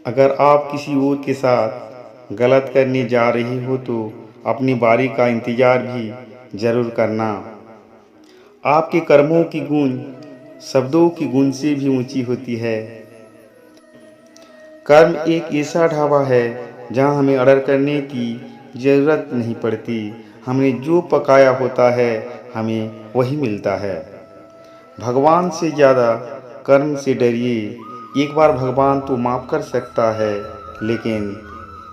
अगर आप किसी और के साथ गलत करने जा रही हो तो अपनी बारी का इंतज़ार भी ज़रूर करना। आपके कर्मों की गूंज शब्दों की गूंज से भी ऊंची होती है। कर्म एक ऐसा ढाबा है जहां हमें ऑर्डर करने की ज़रूरत नहीं पड़ती। हमने जो पकाया होता है हमें वही मिलता है। भगवान से ज़्यादा कर्म से डरिए। एक बार भगवान तो माफ़ कर सकता है लेकिन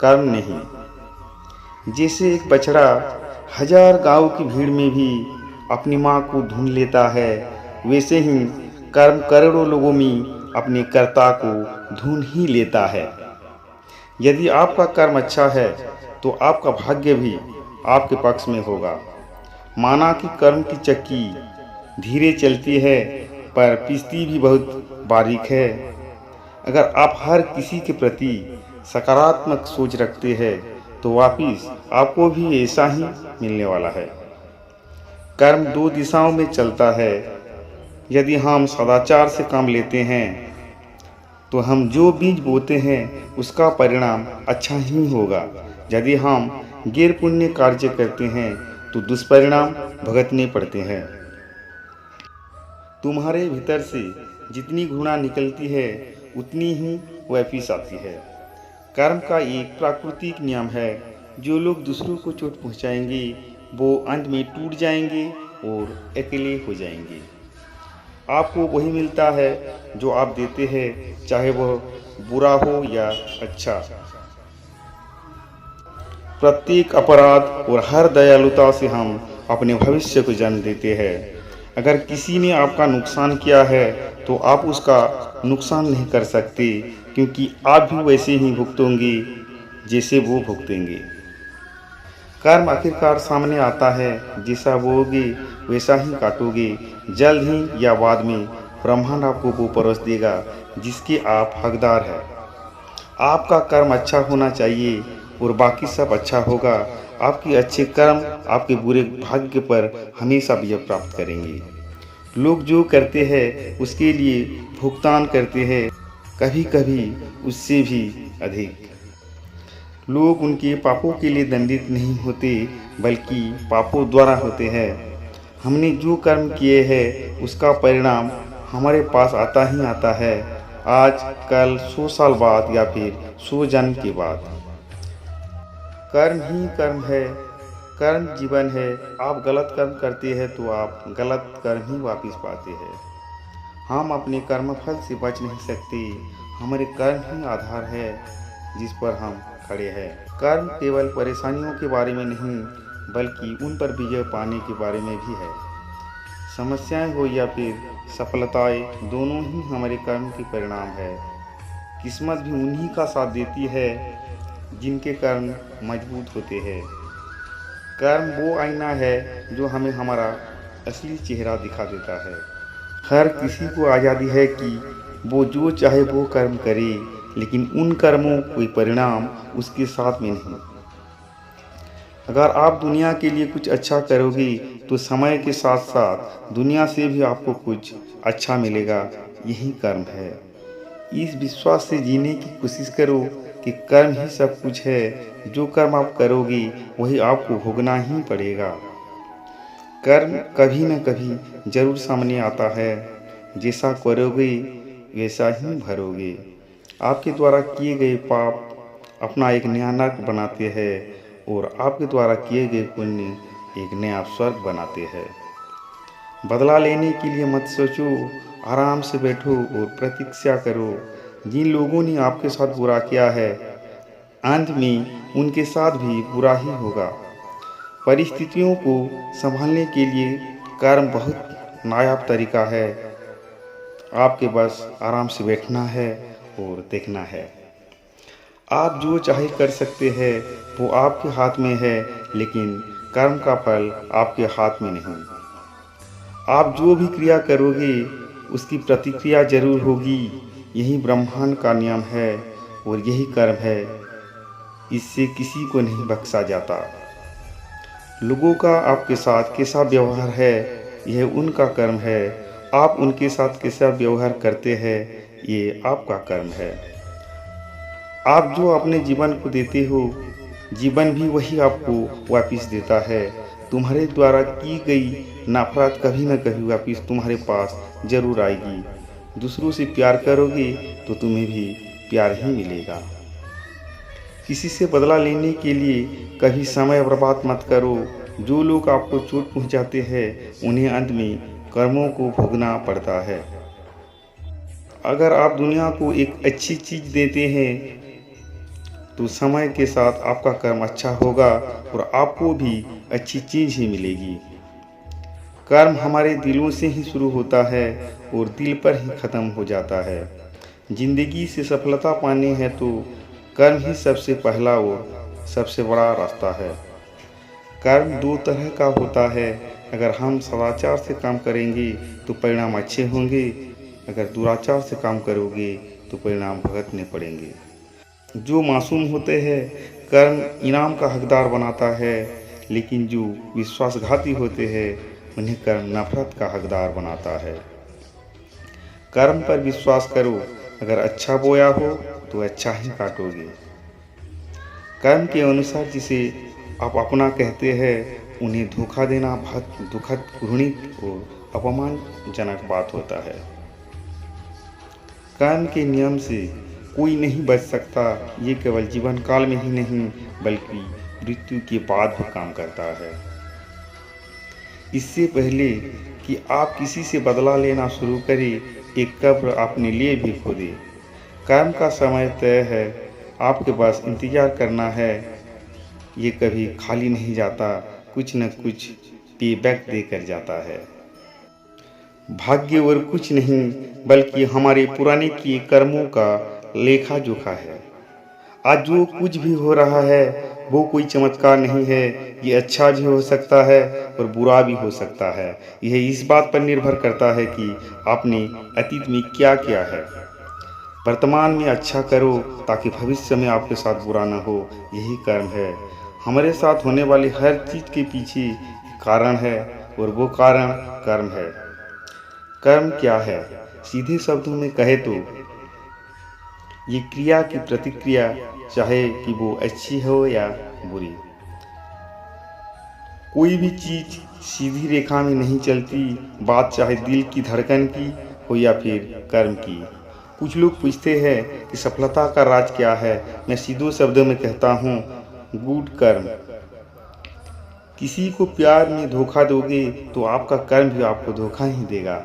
कर्म नहीं। जैसे एक बछड़ा हजार गांव की भीड़ में भी अपनी माँ को ढूंढ लेता है, वैसे ही कर्म करोड़ों लोगों में अपने कर्ता को ढूंढ ही लेता है। यदि आपका कर्म अच्छा है तो आपका भाग्य भी आपके पक्ष में होगा। माना कि कर्म की चक्की धीरे चलती है पर पिसती भी बहुत बारीक है। अगर आप हर किसी के प्रति सकारात्मक सोच रखते हैं तो वापिस आपको भी ऐसा ही मिलने वाला है। कर्म दो दिशाओं में चलता है। यदि हम सदाचार से काम लेते हैं तो हम जो बीज बोते हैं उसका परिणाम अच्छा ही होगा। यदि हम गैर पुण्य कार्य करते हैं तो दुष्परिणाम भुगतने पड़ते हैं। तुम्हारे भीतर से जितनी घृणा निकलती है उतनी ही वापिस आती है। कर्म का एक प्राकृतिक नियम है। जो लोग दूसरों को चोट पहुंचाएंगे वो अंत में टूट जाएंगे और अकेले हो जाएंगे। आपको वही मिलता है जो आप देते हैं, चाहे वह बुरा हो या अच्छा। प्रत्येक अपराध और हर दयालुता से हम अपने भविष्य को जन्म देते हैं। अगर किसी ने आपका नुकसान किया है तो आप उसका नुकसान नहीं कर सकते, क्योंकि आप भी वैसे ही भुगतोगे जैसे वो भुगतेंगे। कर्म आखिरकार सामने आता है। जैसा बोओगे वैसा ही काटोगे। जल्द ही या बाद में ब्रह्मांड आपको वो परोस देगा जिसके आप हकदार हैं। आपका कर्म अच्छा होना चाहिए और बाकी सब अच्छा होगा। आपके अच्छे कर्म आपके बुरे भाग्य पर हमेशा विजय प्राप्त करेंगे। लोग जो करते हैं उसके लिए भुगतान करते हैं, कभी कभी उससे भी अधिक। लोग उनके पापों के लिए दंडित नहीं होते बल्कि पापों द्वारा होते हैं। हमने जो कर्म किए हैं उसका परिणाम हमारे पास आता ही आता है, आज कल 100 साल बाद या फिर 100 जन्म के बाद। कर्म ही कर्म है, कर्म जीवन है। आप गलत कर्म करते हैं तो आप गलत कर्म ही वापस पाते हैं। हम अपने कर्म फल से बच नहीं सकते। हमारे कर्म ही आधार है जिस पर हम खड़े हैं। कर्म केवल परेशानियों के बारे में नहीं बल्कि उन पर विजय पाने के बारे में भी है। समस्याएं हो या फिर सफलताएं, दोनों ही हमारे कर्म के परिणाम है। किस्मत भी उन्हीं का साथ देती है जिनके कर्म मजबूत होते हैं। कर्म वो आईना है जो हमें हमारा असली चेहरा दिखा देता है। हर किसी को आज़ादी है कि वो जो चाहे वो कर्म करे, लेकिन उन कर्मों कोई परिणाम उसके साथ में नहीं। अगर आप दुनिया के लिए कुछ अच्छा करोगे तो समय के साथ साथ दुनिया से भी आपको कुछ अच्छा मिलेगा। यही कर्म है। इस विश्वास से जीने की कोशिश करो कि कर्म ही सब कुछ है। जो कर्म आप करोगे वही आपको भोगना ही पड़ेगा। कर्म कभी न कभी जरूर सामने आता है। जैसा करोगे वैसा ही भरोगे। आपके द्वारा किए गए पाप अपना एक नया नरक बनाते हैं और आपके द्वारा किए गए पुण्य एक नया स्वर्ग बनाते हैं। बदला लेने के लिए मत सोचो, आराम से बैठो और प्रतीक्षा करो। जिन लोगों ने आपके साथ बुरा किया है अंत में उनके साथ भी बुरा ही होगा। परिस्थितियों को संभालने के लिए कर्म बहुत नायाब तरीका है। आपके बस आराम से बैठना है और देखना है। आप जो चाहे कर सकते हैं वो आपके हाथ में है, लेकिन कर्म का फल आपके हाथ में नहीं। आप जो भी क्रिया करोगे उसकी प्रतिक्रिया जरूर होगी। यही ब्रह्मांड का नियम है और यही कर्म है। इससे किसी को नहीं बख्शा जाता। लोगों का आपके साथ कैसा व्यवहार है यह उनका कर्म है। आप उनके साथ कैसा व्यवहार करते हैं ये आपका कर्म है। आप जो अपने जीवन को देते हो, जीवन भी वही आपको वापस देता है। तुम्हारे द्वारा की गई नफ़रत कभी न कभी वापस तुम्हारे पास ज़रूर आएगी। दूसरों से प्यार करोगे तो तुम्हें भी प्यार ही मिलेगा। किसी से बदला लेने के लिए कभी समय बर्बाद मत करो। जो लोग आपको चोट पहुंचाते हैं, उन्हें अंत में कर्मों को भोगना पड़ता है। अगर आप दुनिया को एक अच्छी चीज़ देते हैं, तो समय के साथ आपका कर्म अच्छा होगा और आपको भी अच्छी चीज़ ही मिलेगी। कर्म हमारे दिलों से ही शुरू होता है और दिल पर ही ख़त्म हो जाता है। जिंदगी से सफलता पानी है तो कर्म ही सबसे पहला और सबसे बड़ा रास्ता है। कर्म दो तरह का होता है। अगर हम सदाचार से काम करेंगे तो परिणाम अच्छे होंगे, अगर दुराचार से काम करोगे तो परिणाम भुगतने पड़ेंगे। जो मासूम होते हैं, कर्म इनाम का हकदार बनाता है, लेकिन जो विश्वासघाती होते हैं, उन्हें कर्म नफरत का हकदार बनाता है। कर्म पर विश्वास करो, अगर अच्छा बोया हो तो अच्छा ही काटोगे। कर्म के अनुसार जिसे आप अपना कहते हैं, उन्हें धोखा देना बहुत दुखद, घृणित और अपमानजनक बात होता है। कर्म के नियम से कोई नहीं बच सकता। ये केवल जीवन काल में ही नहीं, बल्कि मृत्यु के बाद भी काम करता है। इससे पहले कि आप किसी से बदला लेना शुरू करें, एक कब्र अपने लिए भी खोदे। कर्म का समय तय है, आपके पास इंतजार करना है। ये कभी खाली नहीं जाता, कुछ न कुछ पेबैक देकर जाता है। भाग्य और कुछ नहीं, बल्कि हमारे पुराने किए कर्मों का लेखा जोखा है। आज जो कुछ भी हो रहा है वो कोई चमत्कार नहीं है। ये अच्छा भी हो सकता है और बुरा भी हो सकता है। यह इस बात पर निर्भर करता है कि आपने अतीत में क्या किया है। वर्तमान में अच्छा करो ताकि भविष्य में आपके साथ बुरा न हो। यही कर्म है। हमारे साथ होने वाली हर चीज़ के पीछे कारण है और वो कारण कर्म है। कर्म क्या है? सीधे शब्दों में कहे तो ये क्रिया की प्रतिक्रिया, चाहे कि वो अच्छी हो या बुरी। कोई भी चीज़ सीधी रेखा में नहीं चलती, बात चाहे दिल की धड़कन की हो या फिर कर्म की। कुछ लोग पूछते हैं कि सफलता का राज क्या है। मैं सीधे शब्दों में कहता हूँ, गुड कर्म। किसी को प्यार में धोखा दोगे तो आपका कर्म भी आपको धोखा ही देगा।